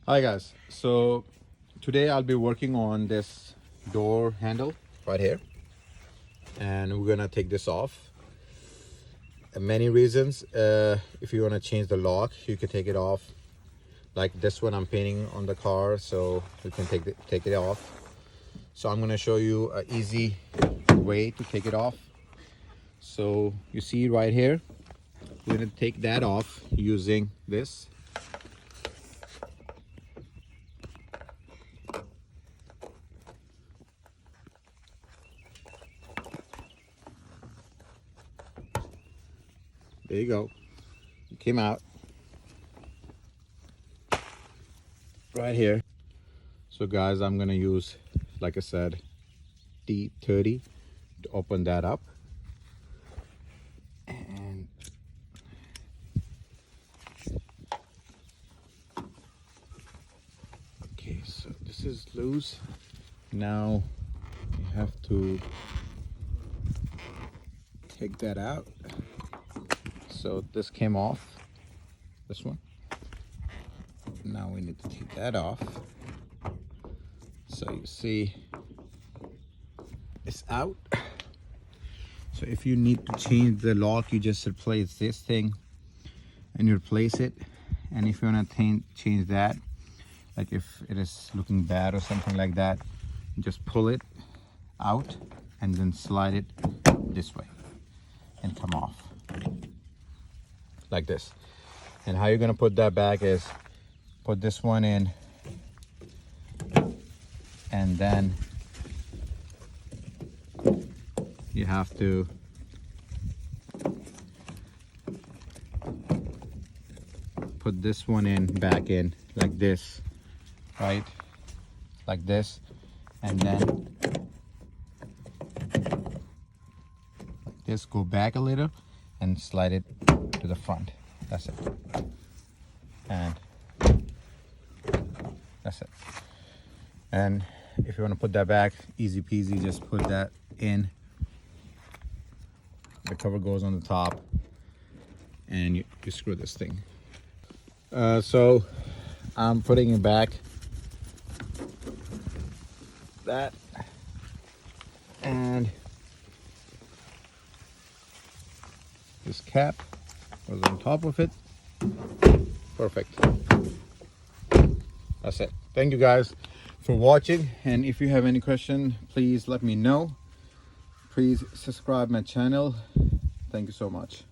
Hi guys, so today I'll be working on this door handle right here, and we're gonna take this off. Many reasons. If you want to change the lock, you can take it off. Like this one I'm painting on the car, so we can take it off. So I'm gonna show you an easy way to take it off. So you see right here, we're gonna take that off using this. There you go. It came out right here. So guys, I'm gonna use, like I said, D30 to open that up. And okay, so this is loose. Now you have to take that out. So this came off, this one. Now we need to take that off. So you see it's out. So if you need to change the lock, you just replace this thing and you replace it. And if you want to change that, like if it is looking bad or something like that, you just pull it out and then slide it this way and come off like this. And how you're going to put that back is put this one in, and then you have to put this one in back in like this, right? Like this, and then like this, go back a little and slide it to the front. That's it. And that's it. And if you want to put that back, easy peasy, just put that in. The cover goes on the top and you screw this thing. So I'm putting it back, that, and this cap goes on top of it. Perfect. That's it. Thank you guys for watching, and if you have any question, please let me know. Please subscribe my channel. Thank you so much.